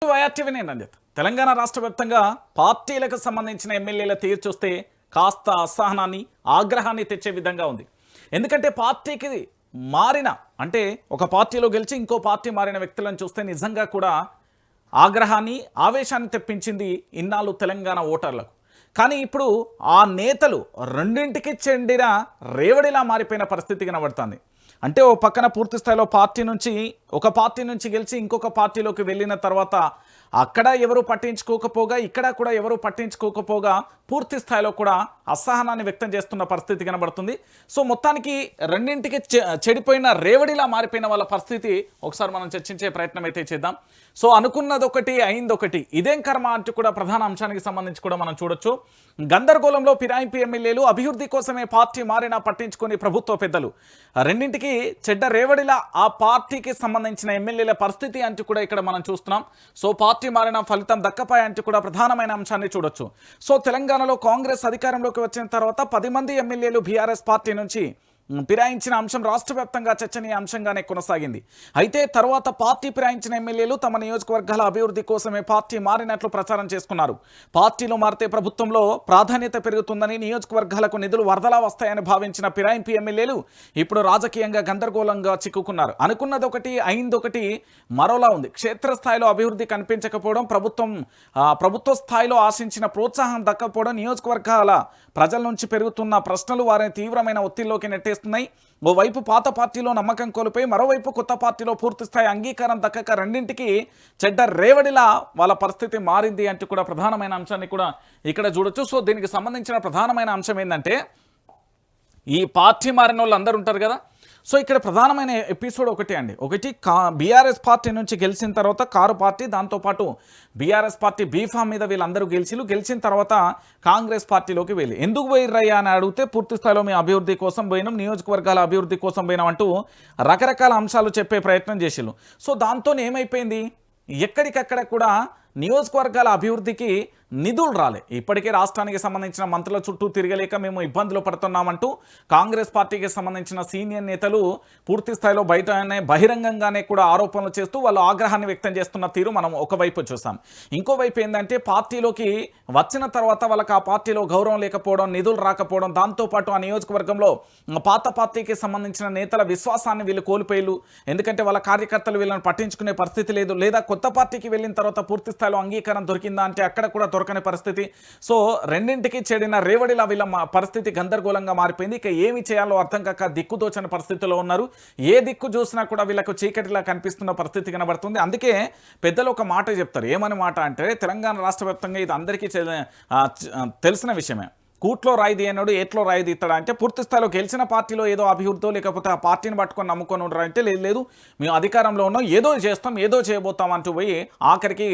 YRTV నేను రంజిత్. తెలంగాణ రాష్ట్ర వ్యాప్తంగా పార్టీలకు సంబంధించిన ఎమ్మెల్యేల తీరు చూస్తే కాస్త అసహనాన్ని ఆగ్రహాన్ని తెచ్చే విధంగా ఉంది. ఎందుకంటే పార్టీకి మారిన అంటే ఒక పార్టీలో గెలిచి ఇంకో పార్టీ మారిన వ్యక్తులను చూస్తే నిజంగా కూడా ఆగ్రహాన్ని ఆవేశాన్ని తెప్పించింది ఇన్నాళ్ళు తెలంగాణ ఓటర్లకు. కానీ ఇప్పుడు ఆ నేతలు రెండింటికి చెందిన రేవడిలా మారిపోయిన పరిస్థితి కనబడుతుంది. అంటే ఓ పక్కన పూర్తి స్థాయిలో ఒక పార్టీ నుంచి గెలిచి ఇంకొక పార్టీలోకి వెళ్ళిన తర్వాత అక్కడ ఎవరు పట్టించుకోకపోగా ఇక్కడ కూడా ఎవరు పట్టించుకోకపోగా పూర్తి స్థాయిలో కూడా అసహనాన్ని వ్యక్తం చేస్తున్న పరిస్థితి కనబడుతుంది. సో మొత్తానికి రెండింటికి చెడిపోయిన రేవడిలా మారిపోయిన వాళ్ళ పరిస్థితి ఒకసారి మనం చర్చించే ప్రయత్నం అయితే చేద్దాం. సో అనుకున్నది ఒకటి అయింది ఒకటి, ఇదేం కర్మ అంటూ కూడా ప్రధాన అంశానికి సంబంధించి కూడా మనం చూడొచ్చు. గందరగోళంలో ఫిరాయింపు ఎమ్మెల్యేలు అభివృద్ధి కోసమే పార్టీ మారినా పట్టించుకొని ప్రభుత్వ పెద్దలు రెండింటికి చెడ్డ రేవడిలా ఆ పార్టీకి సంబంధించిన ఎమ్మెల్యేల పరిస్థితి అంటూ కూడా ఇక్కడ మనం చూస్తున్నాం. సో పార్టీ మారిన ఫలితం దక్కపాయ అంటూ కూడా ప్రధానమైన అంశాన్ని చూడొచ్చు. సో తెలంగాణలో కాంగ్రెస్ అధికారంలోకి వచ్చిన తర్వాత 10 మంది ఎమ్మెల్యేలు బీఆర్ఎస్ పార్టీ నుంచి ఫిరాయించిన అంశం రాష్ట్ర వ్యాప్తంగా చర్చనీయాంశంగానే కొనసాగింది. అయితే తర్వాత పార్టీ ఫిరాయించిన ఎమ్మెల్యేలు తమ నియోజకవర్గాల అభివృద్ధి కోసమే పార్టీ మారినట్లు ప్రచారం చేసుకున్నారు. పార్టీలు మారితే ప్రభుత్వంలో ప్రాధాన్యత పెరుగుతుందని, నియోజకవర్గాలకు నిధులు వరదలా వస్తాయని భావించిన ఫిరాయింపు ఎమ్మెల్యేలు ఇప్పుడు రాజకీయంగా గందరగోళంగా చిక్కుకున్నారు. అనుకున్నది ఒకటి అయిందొకటి మరోలా ఉంది. క్షేత్రస్థాయిలో అభివృద్ధి కనిపించకపోవడం, ప్రభుత్వ స్థాయిలో ఆశించిన ప్రోత్సాహం దక్కపోవడం, నియోజకవర్గాల ప్రజల నుంచి పెరుగుతున్న ప్రశ్నలు వారిని తీవ్రమైన ఒత్తిడిలోకి నెట్టేస్తున్నాయి. ఓవైపు పాత పార్టీలో నమ్మకం కోల్పోయి మరోవైపు కొత్త పార్టీలో పూర్తి స్థాయి అంగీకారం దక్కక రెండింటికి చెడ్డ రేవడిలా వాళ్ళ పరిస్థితి మారింది అంటూ కూడా ప్రధానమైన అంశాన్ని కూడా ఇక్కడ చూడొచ్చు. సో దీనికి సంబంధించిన ప్రధానమైన అంశం ఏంటంటే, ఈ పార్టీ మారిన వాళ్ళు అందరూ ఉంటారు కదా. సో ఇక్కడ ప్రధానమైన ఎపిసోడ్ ఒకటి బీఆర్ఎస్ పార్టీ నుంచి గెలిచిన తర్వాత కారు పార్టీ, దాంతోపాటు బీఆర్ఎస్ పార్టీ బీఫామ్ మీద వీళ్ళందరూ గెలిచిన తర్వాత కాంగ్రెస్ పార్టీలోకి వెళ్ళి ఎందుకు పోయిర్రయ్యా అని అడిగితే పూర్తి స్థాయిలో మేము అభివృద్ధి కోసం పోయినాం, నియోజకవర్గాల అభివృద్ధి కోసం పోయినాం అంటూ రకరకాల అంశాలు చెప్పే ప్రయత్నం చేసిళ్ళు. సో దాంతో ఏమైపోయింది, ఎక్కడికక్కడ కూడా నియోజకవర్గాల అభివృద్ధికి నిధులు రాలే. ఇప్పటికే రాష్ట్రానికి సంబంధించిన మంత్రుల చుట్టూ తిరగలేక మేము ఇబ్బందులు పడుతున్నామంటూ కాంగ్రెస్ పార్టీకి సంబంధించిన సీనియర్ నేతలు పూర్తి స్థాయిలో బహిరంగంగానే కూడా ఆరోపణలు చేస్తూ వాళ్ళు ఆగ్రహాన్ని వ్యక్తం చేస్తున్న తీరు మనం ఒకవైపు చూసాం. ఇంకోవైపు ఏంటంటే, పార్టీలోకి వచ్చిన తర్వాత వాళ్ళకి ఆ పార్టీలో గౌరవం లేకపోవడం, నిధులు రాకపోవడం, దాంతోపాటు ఆ నియోజకవర్గంలో పాత పార్టీకి సంబంధించిన నేతల విశ్వాసాన్ని వీళ్ళు కోల్పోయారు. ఎందుకంటే వాళ్ళ కార్యకర్తలు వీళ్ళని పట్టించుకునే పరిస్థితి లేదు, లేదా కొత్త పార్టీకి వెళ్ళిన తర్వాత పూర్తి స్థాయిలో అంగీకారం దొరికిందా అంటే అక్కడ కూడా దొరకని పరిస్థితి. సో రెండింటికి చెడిన రేవడిలా వీళ్ళ పరిస్థితి గందరగోళంగా మారిపోయింది. ఇక ఏమి చేయాలో అర్థం కాక దిక్కుతోచని పరిస్థితిలో ఉన్నారు. ఏ దిక్కు చూసినా కూడా వీళ్ళకు చీకటిలా కనిపిస్తున్న పరిస్థితి కనబడుతుంది. అందుకే పెద్దలు ఒక మాట చెప్తారు. ఏమని మాట అంటే, తెలంగాణ రాష్ట్ర వ్యాప్తంగా ఇది అందరికీ తెలిసిన విషయమే. కూట్లో రాయిది అన్నాడు, ఏట్లో రాయిది ఇస్తాడా అంటే, పూర్తి స్థాయిలో గెలిచిన పార్టీలో ఏదో అభివృద్ధో లేకపోతే ఆ పార్టీని పట్టుకొని నమ్ముకొని ఉంటారంటే లేదు మేము అధికారంలో ఉన్నాం, ఏదో చేస్తాం, ఏదో చేయబోతాం అంటూ పోయి ఆఖరికి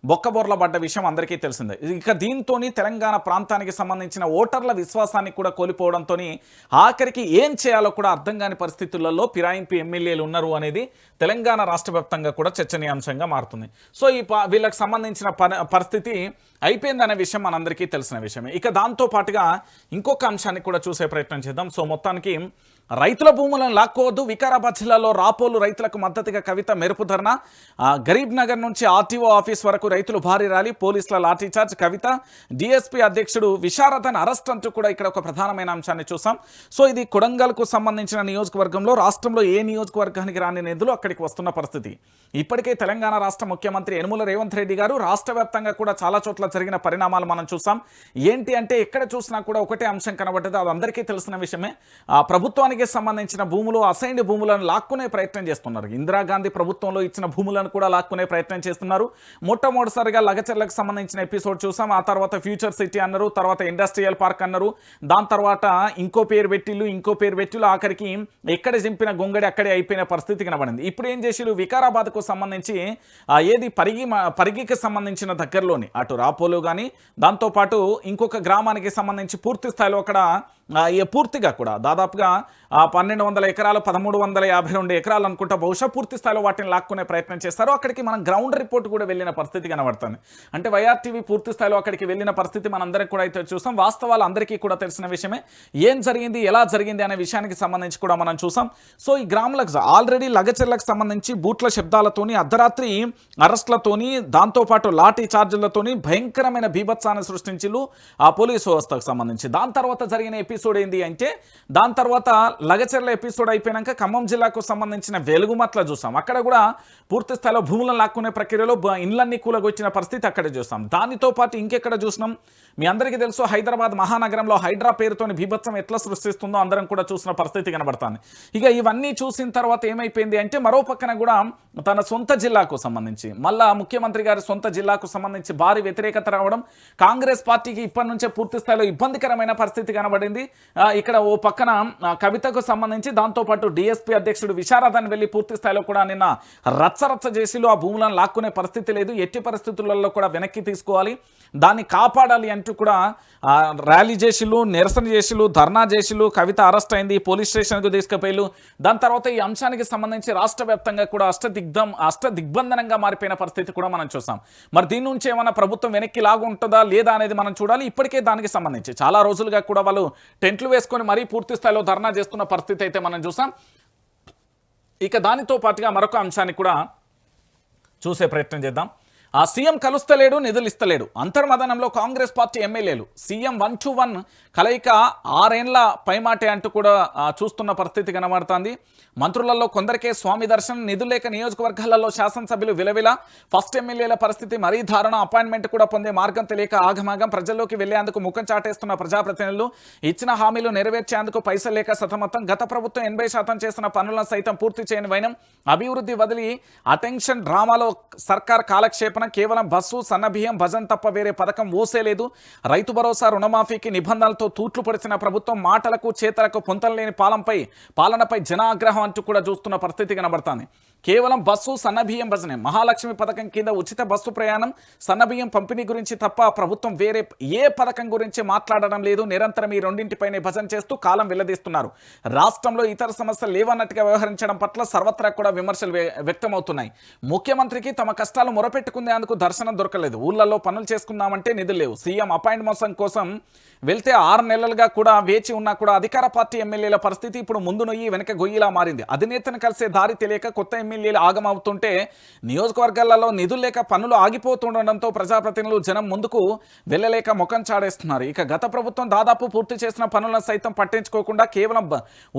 బొక్కబొర్ల పడ్డ విషయం అందరికీ తెలిసిందే. ఇక దీంతో తెలంగాణ ప్రాంతానికి సంబంధించిన ఓటర్ల విశ్వాసాన్ని కూడా కోల్పోవడంతో ఆఖరికి ఏం చేయాలో కూడా అర్థం కాని పరిస్థితులలో ఫిరాయింపు ఎమ్మెల్యేలు ఉన్నారు అనేది తెలంగాణ రాష్ట్ర వ్యాప్తంగా కూడా చర్చనీయాంశంగా మారుతుంది. సో వీళ్ళకి సంబంధించిన పరిస్థితి అయిపోయిందనే విషయం మనందరికీ తెలిసిన విషయమే. ఇక దాంతో పాటుగా ఇంకొక అంశాన్ని కూడా చూసే ప్రయత్నం చేద్దాం. సో మొత్తానికి రైతుల భూములను లాక్కోవద్దు, వికారాబాద్ జిల్లాలో రాపోలు రైతులకు మద్దతుగా కవిత మెరుపు ధర్నా, గరీబ్ నగర్ నుంచి ఆర్టీఓ ఆఫీస్ వరకు రైతులు భారీ ర్యాలీ, పోలీసుల లాఠీచార్జ్, కవిత డీఎస్పీ అధ్యక్షుడు విశారదన్ అరెస్ట్ అంటూ కూడా ఇక్కడ ఒక ప్రధానమైన అంశాన్ని చూసాం. సో ఇది కొడంగల్కు సంబంధించిన నియోజకవర్గంలో రాష్ట్రంలో ఏ నియోజకవర్గానికి రాని నిధులు అక్కడికి వస్తున్న పరిస్థితి. ఇప్పటికే తెలంగాణ రాష్ట్ర ముఖ్యమంత్రి యనుమల రేవంత్ రెడ్డి గారు రాష్ట్ర వ్యాప్తంగా కూడా చాలా చోట్ల జరిగిన పరిణామాలు మనం చూసాం. ఏంటి అంటే, ఎక్కడ చూసినా కూడా ఒకటే అంశం కనబడ్డది, అది అందరికీ తెలిసిన విషయమే. ప్రభుత్వానికి సంబంధించిన భూములు, అసైన్డ్ భూములను లాక్కునే ప్రయత్నం చేస్తున్నారు. ఇందిరాగాంధీ ప్రభుత్వంలో ఇచ్చిన భూములను కూడా లాక్కునే ప్రయత్నం చేస్తున్నారు. మొట్టమొదటిసారిగా లగచర్లకు సంబంధించిన ఎపిసోడ్ చూసాం. ఆ తర్వాత ఫ్యూచర్ సిటీ అన్నారు, తర్వాత ఇండస్ట్రియల్ పార్క్ అన్నారు, దాని తర్వాత ఇంకో పేరు పెట్టిళ్ళు ఆఖరికి ఎక్కడ చింపిన గొంగడి అక్కడే అయిపోయిన పరిస్థితి కనబడింది. ఇప్పుడు ఏం చేసిళ్ళు, వికారాబాద్కు సంబంధించి ఏది పరిగికి సంబంధించిన దగ్గరలోని అటు రాపోలు కానీ దాంతోపాటు ఇంకొక గ్రామానికి సంబంధించి పూర్తి స్థాయిలో అక్కడ పూర్తిగా కూడా దాదాపుగా 1200 ఎకరాలు 1352 ఎకరాలు అనుకుంటా బహుశా పూర్తి స్థాయిలో వాటిని లాక్కునే ప్రయత్నం చేస్తారు. అక్కడికి మనం గ్రౌండ్ రిపోర్ట్ కూడా వెళ్ళిన పరిస్థితి కనబడుతుంది. అంటే వైఆర్టీవీ పూర్తి స్థాయిలో అక్కడికి వెళ్ళిన పరిస్థితి మనందరికీ కూడా అయితే చూసాం. వాస్తవాలు అందరికీ కూడా తెలిసిన విషయమే. ఏం జరిగింది, ఎలా జరిగింది అనే విషయానికి సంబంధించి కూడా మనం చూసాం. సో ఈ గ్రాములకు ఆల్రెడీ లగచర్లకు సంబంధించి బూట్ల శబ్దాలతోని, అర్ధరాత్రి అరెస్టులతోని, దాంతోపాటు లాఠీ చార్జీలతోని భయంకరమైన బీభత్సాన్ని సృష్టించిలు ఆ పోలీసు వ్యవస్థకు సంబంధించి. దాని తర్వాత జరిగిన ఎపిసోడ్ ఏంటి అంటే, దాని తర్వాత లగచర్ల ఎపిసోడ్ అయిపోయాక ఖమ్మం జిల్లాకు సంబంధించిన వెలుగుమట్ల చూసాం. అక్కడ కూడా పూర్తి స్థాయిలో భూములను లాక్కునే ప్రక్రియలో ఇండ్లన్నీ కూలగొచ్చిన పరిస్థితి అక్కడ చూసాం. దానితో పాటు ఇంకెక్కడ చూసినాం, మీ అందరికీ తెలుసు హైదరాబాద్ మహానగరంలో హైడ్రా పేరుతోని బీభత్సం ఎట్లా సృష్టిస్తుందో అందరం కూడా చూసిన పరిస్థితి కనబడుతుంది. ఇక ఇవన్నీ చూసిన తర్వాత ఏమైపోయింది అంటే, మరో పక్కన కూడా తన సొంత జిల్లాకు సంబంధించి మళ్ళా ముఖ్యమంత్రి గారి సొంత జిల్లాకు సంబంధించి భారీ వ్యతిరేకత రావడం, కాంగ్రెస్ పార్టీకి ఇప్పటి నుంచే పూర్తి స్థాయిలో ఇబ్బందికరమైన పరిస్థితి కనబడింది. ఇక్కడ ఓ పక్కన కవితకు సంబంధించి, దాంతోపాటు డిఎస్పీ అధ్యక్షుడు విశారదాన్ని వెళ్ళి పూర్తి స్థాయిలో కూడా నిన్న రచ్చరచ్చ చేసిలో ఆ భూములను లాక్కునే పరిస్థితి లేదు, ఎట్టి పరిస్థితులలో కూడా వెనక్కి తీసుకోవాలి, దాన్ని కాపాడాలి అంటూ కూడా ర్యాలీ చేసిలు, నిరసన చేసిలు, ధర్నా చేసిలు. కవిత అరెస్ట్ అయింది, పోలీస్ స్టేషన్కు తీసుకుపోయిలు. దాని తర్వాత ఈ అంశానికి సంబంధించి రాష్ట్ర వ్యాప్తంగా కూడా అష్టదిగ్బంధనంగా మారిపోయిన పరిస్థితి కూడా మనం చూసాం. మరి దీని నుంచి ఏమైనా ప్రభుత్వం వెనక్కి లాగుంటుందా లేదా అనేది మనం చూడాలి. ఇప్పటికే దానికి సంబంధించి చాలా రోజులుగా కూడా వాళ్ళు టెంట్లు వేసుకొని మరీ పూర్తి స్థాయిలో ధర్నా చేస్తున్న పరిస్థితి అయితే మనం చూసాం. ఇక దానితో పాటుగా మరొక అంశాన్ని కూడా చూసే ప్రయత్నం చేద్దాం. ఆ సీఎం కలుస్తలేడు, నిధులు ఇస్తలేడు. అంతర్మదనంలో కాంగ్రెస్ పార్టీ ఎమ్మెల్యేలు సీఎం 1-1 కలయిక 6 ఏళ్ల పైమాటే అంటూ కూడా చూస్తున్న పరిస్థితి కనబడుతుంది. మంత్రులలో కొందరికే స్వామి దర్శనం, నిధులేక నియోజకవర్గాలలో శాసనసభ్యులు విలవిల. ఫస్ట్ ఎమ్మెల్యేల పరిస్థితి మరీ దారుణం, అపాయింట్మెంట్ కూడా పొందే మార్గం తెలియక ఆగమాగం. ప్రజల్లోకి వెళ్లేందుకు ముఖం చాటేస్తున్న ప్రజాప్రతినిధులు, ఇచ్చిన హామీలు నెరవేర్చేందుకు పైసలు లేక సతమతం. గత ప్రభుత్వం 80% చేసిన పనులను సైతం పూర్తి చేయని వైనం. అభివృద్ధి వదిలి అటెన్షన్ డ్రామాలో సర్కార్ కాలక్షేపణ. కేవలం బస్సు, సన్నబియ్యం, భజన్ తప్ప వేరే పథకం ఊసేలేదు. రైతు భరోసా, రుణమాఫీకి నిబంధనలతో తూట్లు పొడిచిన ప్రభుత్వం, మాటలకు చేతలకు పొంతలేని పాలనపై జనాగ్రహం అంటూ కూడా చూస్తున్న పరిస్థితి కనబడుతుంది. కేవలం బస్సు, సన్నబియ్యం భజనే. మహాలక్ష్మి పథకం కింద ఉచిత బస్సు ప్రయాణం, సన్నబియ్యం పంపిణీ గురించి తప్ప ప్రభుత్వం వేరే ఏ పథకం గురించి మాట్లాడడం లేదు. నిరంతరం ఈ రెండింటిపైనే భజన చేస్తూ కాలం వెల్లదీస్తున్నారు. రాష్ట్రంలో ఇతర సమస్యలు లేవన్నట్టుగా వ్యవహరించడం పట్ల సర్వత్రా కూడా విమర్శలు వ్యక్తమవుతున్నాయి. ముఖ్యమంత్రికి తమ కష్టాలు మొరపెట్టుకునేందుకు దర్శనం దొరకలేదు. ఊళ్ళల్లో పనులు చేసుకుందామంటే నిధులు లేవు. సీఎం అపాయింట్మెంట్ కోసం వెళ్తే 6 నెలలుగా కూడా వేచి ఉన్నా కూడా అధికార పార్టీ ఎమ్మెల్యేల పరిస్థితి ఇప్పుడు ముందు నొయ్యి వెనక గొయ్యిలా మారింది. అధినేతను కలిసే దారి తెలియక కొత్త ఎమ్మెల్యేలు ఆగమవుతుంటే, నియోజకవర్గాలలో నిధులు లేక పనులు ఆగిపోతుండడంతో ప్రజాప్రతినిధులు జనం ముందుకు వెళ్ళలేక ముఖం చాడేస్తున్నారు. ఇక గత ప్రభుత్వం దాదాపు పూర్తి చేసిన పనులను సైతం పట్టించుకోకుండా కేవలం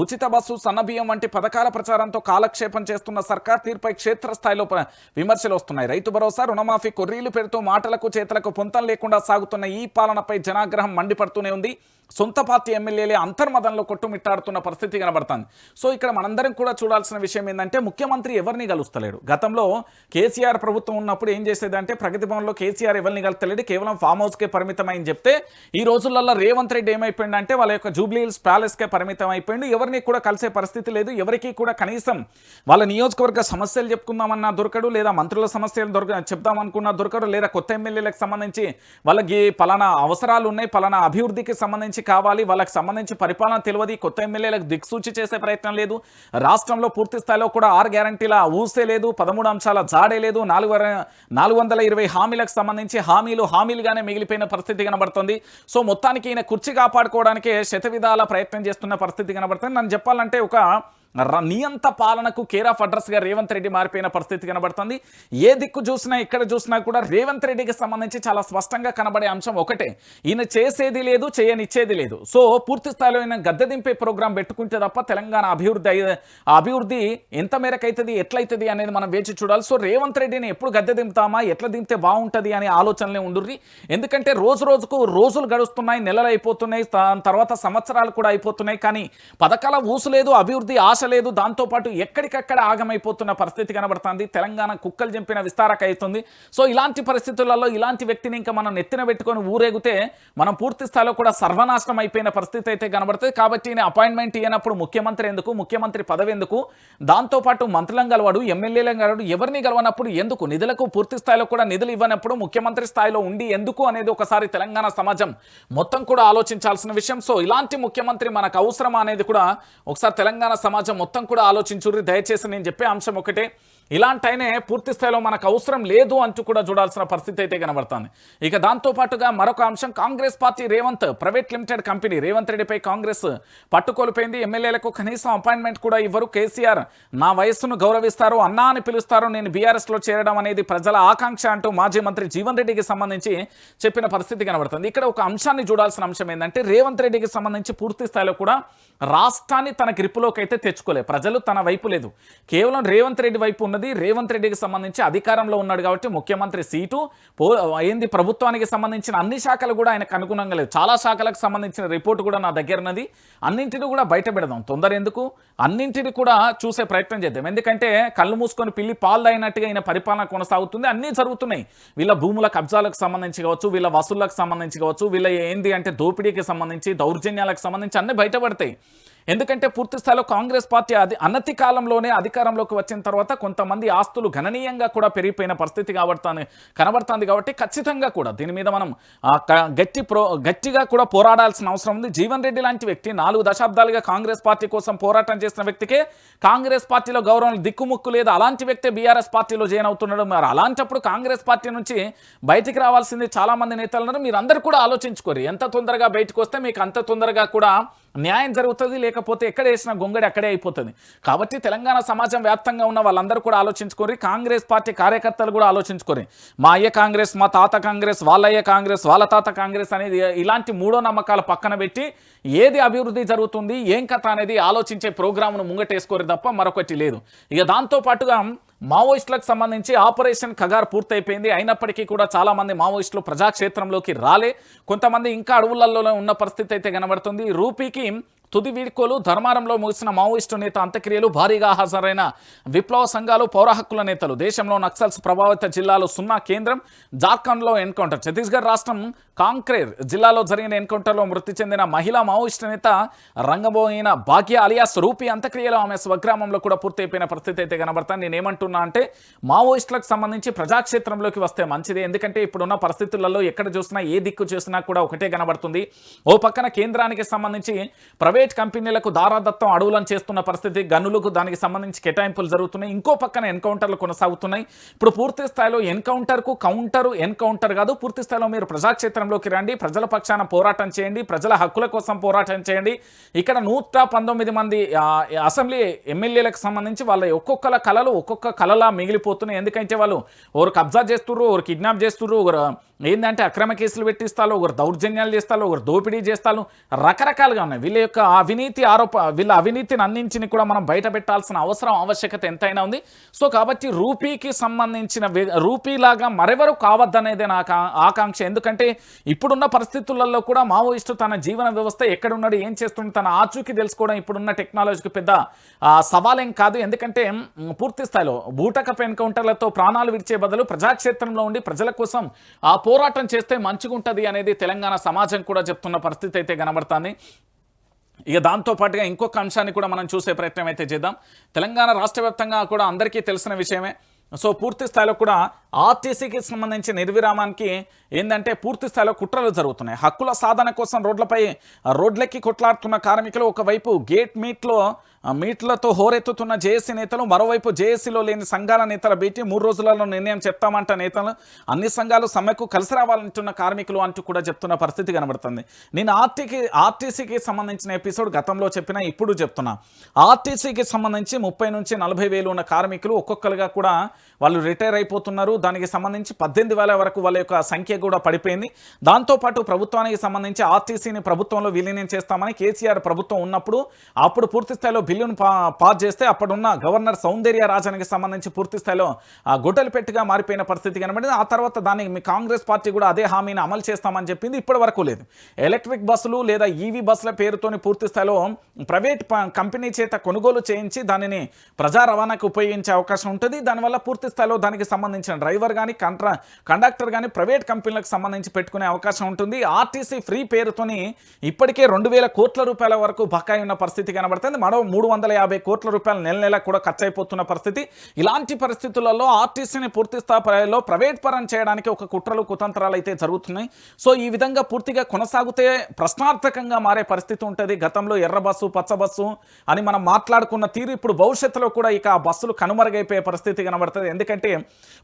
ఉచిత బస్సు, సన్నబియ్యం వంటి పథకాల ప్రచారంతో కాలక్షేపం చేస్తున్న సర్కార్ తీరుపై క్షేత్రస్థాయిలో విమర్శలు వస్తున్నాయి. రైతు భరోసా, రుణమాఫీ కొర్రీలు పెడుతూ మాటలకు చేతలకు పొంతం లేకుండా సాగుతున్న ఈ పాలనపై జనాగ్రహం మండిపడుతూనే ఉంది. సొంత పార్టీ ఎమ్మెల్యేలే అంతర్మదంలో కొట్టుమిట్టాడుతున్న పరిస్థితి కనబడుతుంది. సో ఇక్కడ మనందరం కూడా చూడాల్సిన విషయం ఏంటంటే, ముఖ్యమంత్రి ఎవరిని కలుస్తలేడు. గతంలో కేసీఆర్ ప్రభుత్వం ఉన్నప్పుడు ఏం చేసేదంటే, ప్రగతి భవన్లో కేసీఆర్ ఎవరిని కలుస్తలేడు, కేవలం ఫామ్ హౌస్కే పరిమితమైంది చెప్తే, ఈ రోజులలో రేవంత్ రెడ్డి ఏమైపోయిందంటే వాళ్ళ యొక్క జూబ్లీ హిల్స్ ప్యాలెస్కే పరిమితం అయిపోయింది. ఎవరిని కూడా కలిసే పరిస్థితి లేదు. ఎవరికి కూడా కనీసం వాళ్ళ నియోజకవర్గ సమస్యలు చెప్పుకుందామన్నా దొరకడు, లేదా మంత్రుల సమస్యలు చెప్దామనుకున్నా దొరకడు, లేదా కొత్త ఎమ్మెల్యేలకు సంబంధించి వాళ్ళకి పలానా అవసరాలు ఉన్నాయి, పలానా అభివృద్ధికి సంబంధించి కావాలి, వాళ్ళకి సంబంధించి పరిపాలన తెలియదు, కొత్త ఎమ్మెల్యేలకు దిక్సూచి చేసే ప్రయత్నం లేదు. రాష్ట్రంలో పూర్తి స్థాయిలో కూడా 6 గ్యారంటీల ఊసే లేదు, 13 అంశాల జాడే లేదు. 420 హామీలకు సంబంధించి హామీలుగానే మిగిలిపోయిన పరిస్థితి కనబడుతుంది. సో మొత్తానికి ఈయన కుర్చీ కాపాడుకోవడానికే శతవిధాల ప్రయత్నం చేస్తున్న పరిస్థితి కనబడుతుంది. నన్ను చెప్పాలంటే ఒక నియంత పాలనకు కేర్ ఆఫ్ అడ్రస్ గా రేవంత్ రెడ్డి మారిపోయిన పరిస్థితి కనబడుతుంది. ఏ దిక్కు చూసినా ఇక్కడ చూసినా కూడా రేవంత్ రెడ్డికి సంబంధించి చాలా స్పష్టంగా కనబడే అంశం ఒకటే, ఈయన చేసేది లేదు, చేయనిచ్చేది లేదు. సో పూర్తి స్థాయిలో ఈయన గద్దె దింపే ప్రోగ్రాం పెట్టుకుంటే తప్ప తెలంగాణ అభివృద్ధి ఎంత మేరకు అవుతుంది, ఎట్లయితుంది అనేది మనం వేచి చూడాలి. సో రేవంత్ రెడ్డిని ఎప్పుడు గద్దె దింపుతామా, ఎట్లా దింపితే బాగుంటుంది అనే ఆలోచనలే ఉండుర్రి. ఎందుకంటే రోజులు గడుస్తున్నాయి, నెలలు అయిపోతున్నాయి, తర్వాత సంవత్సరాలు కూడా అయిపోతున్నాయి, కానీ పథకాల ఊసు లేదు, అభివృద్ధి ఆశ లేదు. దాంతోపాటు ఎక్కడికక్కడ ఆగమైపోతున్న పరిస్థితి కనబడుతుంది. తెలంగాణ కుక్కలు చంపిన విస్తారక అవుతుంది. సో ఇలాంటి పరిస్థితులలో ఇలాంటి వ్యక్తిని ఇంకా మనం నెత్తిన పెట్టుకొని ఊరేగితే మనం పూర్తి స్థాయిలో కూడా సర్వనాశనం అయిపోయిన పరిస్థితి అయితే కనబడుతుంది. కాబట్టి ఈయన అపాయింట్మెంట్ ఇవ్వనప్పుడు ముఖ్యమంత్రి ఎందుకు, ముఖ్యమంత్రి పదవి ఎందుకు, దాంతోపాటు మంత్రులను గలవాడు, ఎమ్మెల్యేలను గలవాడు, ఎవరిని గెలవనప్పుడు ఎందుకు, నిధులకు పూర్తి స్థాయిలో కూడా నిధులు ఇవ్వనప్పుడు ముఖ్యమంత్రి స్థాయిలో ఉండి ఎందుకు అనేది ఒకసారి తెలంగాణ సమాజం మొత్తం కూడా ఆలోచించాల్సిన విషయం. సో ఇలాంటి ముఖ్యమంత్రి మనకు అవసరమా అనేది కూడా ఒకసారి తెలంగాణ సమాజం మొత్తం కూడా ఆలోచించుర్రి. దయచేసి నేను చెప్పే అంశం ఒకటే, ఇలాంటైనే పూర్తి స్థాయిలో మనకు అవసరం లేదు అంటూ కూడా చూడాల్సిన పరిస్థితి అయితే కనబడుతుంది. ఇక దాంతోపాటుగా మరొక అంశం, Congress party Revanth private limited company Revanth రెడ్డిపై కాంగ్రెస్ పట్టుకోల్పోయింది. ఎమ్మెల్యేలకు కనీసం అపాయింట్మెంట్ కూడా ఇవ్వరు. కేసీఆర్ నా వయస్సును గౌరవిస్తారు, అన్నా అని పిలుస్తారు, నేను బీఆర్ఎస్లో చేరడం అనేది ప్రజల ఆకాంక్ష అంటూ మాజీ మంత్రి జీవన్ రెడ్డికి సంబంధించి చెప్పిన పరిస్థితి కనబడుతుంది. ఇక్కడ ఒక అంశాన్ని చూడాల్సిన అంశం ఏంటంటే, రేవంత్ రెడ్డికి సంబంధించి పూర్తి స్థాయిలో కూడా రాష్ట్రాన్ని తన గ్రిప్పులోకి అయితే తెచ్చుకోలే. ప్రజలు తన వైపు లేదు, కేవలం రేవంత్ రెడ్డి వైపు ఉన్నది. రేవంత్ రెడ్డికి సంబంధించి అధికారంలో ఉన్నాడు కాబట్టి ముఖ్యమంత్రి సీటు ఏంది, ప్రభుత్వానికి సంబంధించిన అన్ని శాఖలు కూడా ఆయనకు అనుగుణంగా లేదు. చాలా శాఖలకు సంబంధించిన రిపోర్ట్ కూడా నా దగ్గర ఉన్నది. అన్నింటినీ కూడా బయట పెడదాం, తొందర ఎందుకు, అన్నింటినీ కూడా చూసే ప్రయత్నం చేద్దాం. ఎందుకంటే కళ్ళు మూసుకొని పిల్లి పాలు అయినట్టుగా ఈయన పరిపాలన కొనసాగుతుంది. అన్నీ జరుగుతున్నాయి. వీళ్ళ భూముల కబ్జాలకు సంబంధించి కావచ్చు, వీళ్ళ వసూళ్లకు సంబంధించి కావచ్చు, వీళ్ళ ఏంది అంటే దోపిడీకి సంబంధించి, దౌర్జన్యాలకు సంబంధించి అన్నీ బయటపడతాయి. ఎందుకంటే పూర్తి స్థాయిలో కాంగ్రెస్ పార్టీ అనతి కాలంలోనే అధికారంలోకి వచ్చిన తర్వాత కొంతమంది ఆస్తులు గణనీయంగా కూడా పెరిగిపోయిన పరిస్థితి కనబడుతుంది. కాబట్టి ఖచ్చితంగా కూడా దీని మీద మనం గట్టిగా కూడా పోరాడాల్సిన అవసరం ఉంది. జీవన్ రెడ్డి లాంటి వ్యక్తి 4 దశాబ్దాలుగా కాంగ్రెస్ పార్టీ కోసం పోరాటం చేసిన వ్యక్తికే కాంగ్రెస్ పార్టీలో గౌరవం దిక్కుముక్కు లేదు. అలాంటి వ్యక్తి బీఆర్ఎస్ పార్టీలో జాయిన్ అవుతున్నాడు. మరి అలాంటప్పుడు కాంగ్రెస్ పార్టీ నుంచి బయటికి రావాల్సింది చాలా మంది నేతలు ఉన్నారు. మీరు అందరూ కూడా ఆలోచించుకోరు, ఎంత తొందరగా బయటకు వస్తే మీకు అంత తొందరగా కూడా న్యాయం జరుగుతుంది, లేకపోతే ఎక్కడ వేసిన గొంగడి అక్కడే అయిపోతుంది. కాబట్టి తెలంగాణ సమాజం వ్యాప్తంగా ఉన్న వాళ్ళందరూ కూడా ఆలోచించుకోరి, కాంగ్రెస్ పార్టీ కార్యకర్తలు కూడా ఆలోచించుకోరి. మా అయ్య కాంగ్రెస్, మా తాత కాంగ్రెస్, వాళ్ళయ్య కాంగ్రెస్, వాళ్ళ తాత కాంగ్రెస్ అనేది ఇలాంటి మూఢో నమ్మకాలు పక్కన పెట్టి ఏది అభివృద్ధి జరుగుతుంది, ఏం కథ అనేది ఆలోచించే ప్రోగ్రామ్ను ముంగటేసుకోరు తప్ప మరొకటి లేదు. ఇక దాంతోపాటుగా మావోయిస్టులకు సంబంధించి ఆపరేషన్ ఖగార్ పూర్తయిపోయింది. అయినప్పటికీ కూడా చాలామంది మావోయిస్టులు ప్రజాక్షేత్రంలోకి రాలే. కొంతమంది ఇంకా అడవులలో ఉన్న పరిస్థితి అయితే కనబడుతుంది. రూపీకి తుది వీడ్కోలు, ధర్మారంలో ముగిసిన మావోయిస్టు నేత అంత్యక్రియలు, భారీగా హాజరైన విప్లవ సంఘాలు, పౌర హక్కుల నేతలు. దేశంలో నక్సల్స్ ప్రభావిత జిల్లాలో 0 కేంద్రం. జార్ఖండ్లో ఎన్కౌంటర్. ఛత్తీస్గఢ్ రాష్ట్రం కాంక్రేర్ జిల్లాలో జరిగిన ఎన్కౌంటర్లో మృతి చెందిన మహిళా మావోయిస్టు నేత రంగబోయిన భాగ్య అలియాస్ రూపీ అంత్యక్రియలు ఆమె స్వగ్రామంలో కూడా పూర్తయిపోయిన పరిస్థితి అయితే కనబడతాను. నేనేమంటున్నా అంటే, మావోయిస్టులకు సంబంధించి ప్రజాక్షేత్రంలోకి వస్తే మంచిది. ఎందుకంటే ఇప్పుడున్న పరిస్థితులలో ఎక్కడ చూసినా, ఏ దిక్కు చూసినా కూడా ఒకటే కనబడుతుంది. ఓ పక్కన కేంద్రానికి సంబంధించి ప్రైవేట్ కంపెనీలకు దారాదత్తం అడవులను చేస్తున్న పరిస్థితి, గనులకు దానికి సంబంధించి కేటాయింపులు జరుగుతున్నాయి. ఇంకో పక్కన ఎన్కౌంటర్లు కొనసాగుతున్నాయి. ఇప్పుడు పూర్తి స్థాయిలో ఎన్కౌంటర్ కాదు, పూర్తి స్థాయిలో మీరు ప్రజాక్షేత్రంలోకి రండి, ప్రజల పక్షాన పోరాటం చేయండి, ప్రజల హక్కుల కోసం పోరాటం చేయండి. ఇక్కడ 119 మంది అసెంబ్లీ ఎమ్మెల్యేలకు సంబంధించి వాళ్ళ ఒక్కొక్క కళలా మిగిలిపోతున్నాయి. ఎందుకంటే వాళ్ళు ఒకరు కబ్జా చేస్తుర్రు, ఒకరు కిడ్నాప్ చేస్తుర్రు, ఒకరు ఏంటంటే అక్రమ కేసులు పెట్టిస్తారు, ఒకరు దౌర్జన్యాలు చేస్తారు, ఒకరు దోపిడీ చేస్తారు, రకరకాలుగా ఉన్నాయి. వీళ్ళ యొక్క వీళ్ళ అవినీతిని అన్నింటిని కూడా మనం బయట పెట్టాల్సిన ఆవశ్యకత ఎంతైనా ఉంది. సో కాబట్టి రూపీకి సంబంధించిన రూపీలాగా మరెవరు కావద్దనేదే నా ఆకాంక్ష. ఎందుకంటే ఇప్పుడున్న పరిస్థితులలో కూడా మావోయిస్టు తన జీవన వ్యవస్థ ఎక్కడున్నాడు, ఏం చేస్తున్నాడు, తన ఆచూకీ తెలుసుకోవడం ఇప్పుడున్న టెక్నాలజీకి పెద్ద సవాలేం కాదు. ఎందుకంటే పూర్తి స్థాయిలో బూటకపు ఎన్కౌంటర్లతో ప్రాణాలు విడిచే బదులు ప్రజాక్షేత్రంలో ఉండి ప్రజల కోసం పోరాటం చేస్తే మంచిగా ఉంటుంది అనేది తెలంగాణ సమాజం కూడా చెప్తున్న పరిస్థితి అయితే కనబడుతుంది. ఇక దాంతోపాటుగా ఇంకొక అంశాన్ని కూడా మనం చూసే ప్రయత్నం అయితే చేద్దాం. తెలంగాణ రాష్ట్ర వ్యాప్తంగా కూడా అందరికీ తెలిసిన విషయమే. సో పూర్తి స్థాయిలో కూడా ఆర్టీసీకి సంబంధించి నిర్విరామానికి ఏంటంటే పూర్తి స్థాయిలో కుట్రలు జరుగుతున్నాయి. హక్కుల సాధన కోసం రోడ్లెక్కి కొట్లాడుతున్న కార్మికులు ఒకవైపు మీట్లతో హోరెత్తుతున్న జేఏసీ నేతలు, మరోవైపు జేఏసీలో లేని సంఘాల నేతల భేటీ, 3 రోజులలో నిర్ణయం చెప్తామంట నేతలు, అన్ని సంఘాలు సమ్మెకు కలిసి రావాలంటున్న కార్మికులు అంటూ కూడా చెప్తున్న పరిస్థితి కనబడుతుంది. నేను ఆర్టీసీకి సంబంధించిన ఎపిసోడ్ గతంలో చెప్పినా ఇప్పుడు చెప్తున్నా. ఆర్టీసీకి సంబంధించి 30 నుంచి 40 వేలు ఉన్న కార్మికులు ఒక్కొక్కరుగా కూడా వాళ్ళు రిటైర్ అయిపోతున్నారు. దానికి సంబంధించి 18,000 వరకు వాళ్ళ యొక్క సంఖ్య కూడా పడిపోయింది. దాంతోపాటు ప్రభుత్వానికి సంబంధించి ఆర్టీసీని ప్రభుత్వంలో విలీనం చేస్తామని కేసీఆర్ ప్రభుత్వం ఉన్నప్పుడు అప్పుడు పూర్తి స్థాయిలో బిల్లును పాస్ చేస్తే అప్పుడున్న గవర్నర్ సౌందర్య రాజన్కి సంబంధించి పూర్తి స్థాయిలో గొడ్డలి పెట్టిగా మారిపోయిన పరిస్థితి కనబడింది. ఆ తర్వాత దాన్ని మీ కాంగ్రెస్ పార్టీ కూడా అదే హామీని అమలు చేస్తామని చెప్పింది. ఇప్పటి వరకు లేదు. ఎలక్ట్రిక్ బస్సులు లేదా ఈవీ బస్సుల పేరుతోని పూర్తి స్థాయిలో ప్రైవేట్ కంపెనీ చేత కొనుగోలు చేయించి దానిని ప్రజా రవాణాకు ఉపయోగించే అవకాశం ఉంటుంది. దానివల్ల పూర్తి స్థాయిలో దానికి సంబంధించిన డ్రైవర్ కానీ కండక్టర్ కానీ ప్రైవేట్ కంపెనీలకు సంబంధించి పెట్టుకునే అవకాశం ఉంటుంది. ఆర్టీసీ ఫ్రీ పేరుతోని ఇప్పటికే 2,000 కోట్ల రూపాయల వరకు బకాయి ఉన్న పరిస్థితి కనబడుతుంది. మరో 350 కోట్ల రూపాయలు నెల కూడా ఖర్చు అయిపోతున్న పరిస్థితి. ఇలాంటి పరిస్థితులలో ఆర్టీసీని పూర్తి స్థాయిలో ప్రైవేట్ పరం చేయడానికి ఒక కుట్రలు కుతంత్రాలు అయితే జరుగుతున్నాయి. సో ఈ విధంగా పూర్తిగా కొనసాగితే ప్రశ్నార్థకంగా మారే పరిస్థితి ఉంటుంది. గతంలో ఎర్ర బస్సు పచ్చ బస్సు అని మనం మాట్లాడుకున్న తీరు ఇప్పుడు భవిష్యత్తులో కూడా ఇక ఆ బస్సులు కనుమరుగైపోయే పరిస్థితి కనబడుతుంది. ఎందుకంటే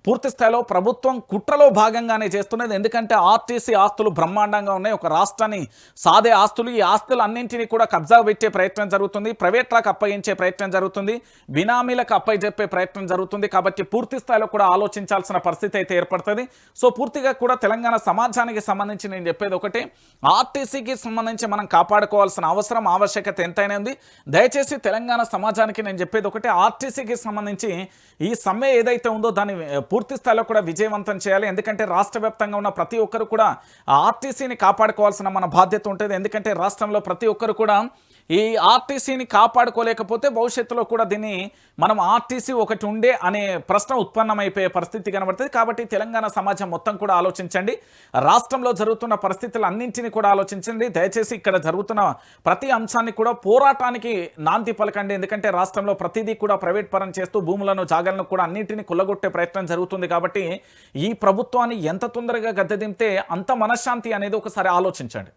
పూర్తి స్థాయిలో ప్రభుత్వం కుట్రలో భాగంగానే చేస్తున్నది. ఎందుకంటే ఆర్టీసీ ఆస్తులు బ్రహ్మాండంగా ఉన్నాయి. ఒక రాష్ట్రాన్ని సాదే ఆస్తులు, ఈ ఆస్తులు అన్నింటినీ కూడా కబ్జా పెట్టే ప్రయత్నం జరుగుతుంది. ప్రైవేట్లకు అప్పగించే ప్రయత్నం జరుగుతుంది. బినామీలకు అప్పగించే ప్రయత్నం జరుగుతుంది. కాబట్టి పూర్తి స్థాయిలో కూడా ఆలోచించాల్సిన పరిస్థితి అయితే ఏర్పడుతుంది. సో పూర్తిగా కూడా తెలంగాణ సమాజానికి సంబంధించి నేను చెప్పేది ఒకటే, ఆర్టీసీకి సంబంధించి మనం కాపాడుకోవాల్సిన అవసరం ఆవశ్యకత ఎంతైనా ఉంది. దయచేసి తెలంగాణ సమాజానికి నేను చెప్పేది ఒకటే, ఆర్టీసీకి సంబంధించి ఈ సమ్మె ఏదైతే ఉందో దాన్ని పూర్తి స్థాయిలో కూడా విజయవంతం చేయాలి. ఎందుకంటే రాష్ట్ర వ్యాప్తంగా ఉన్న ప్రతి ఒక్కరు కూడా ఆర్టీసీని కాపాడుకోవాల్సిన మన బాధ్యత ఉంటుంది. ఎందుకంటే రాష్ట్రంలో ప్రతి ఒక్కరు కూడా ఈ ఆర్టీసీని కాపాడుకోలేకపోతే భవిష్యత్తులో కూడా దీన్ని మనం ఆర్టీసీ ఒకటి ఉండే అనే ప్రశ్న ఉత్పన్నమైపోయే పరిస్థితి కనబడుతుంది. కాబట్టి తెలంగాణ సమాజం మొత్తం కూడా ఆలోచించండి. రాష్ట్రంలో జరుగుతున్న పరిస్థితులు అన్నింటినీ కూడా ఆలోచించండి. దయచేసి ఇక్కడ జరుగుతున్న ప్రతి అంశాన్ని కూడా పోరాటానికి నాంది పలకండి. ఎందుకంటే రాష్ట్రంలో ప్రతిదీ కూడా ప్రైవేట్ పరం చేస్తూ భూములను జాగాలను కూడా అన్నింటినీ కుల్లగొట్టే ప్రయత్నం జరుగుతుంది. కాబట్టి ఈ ప్రభుత్వాన్ని ఎంత తొందరగా గద్దె దింపితే అంత మనశ్శాంతి అనేది ఒకసారి ఆలోచించండి.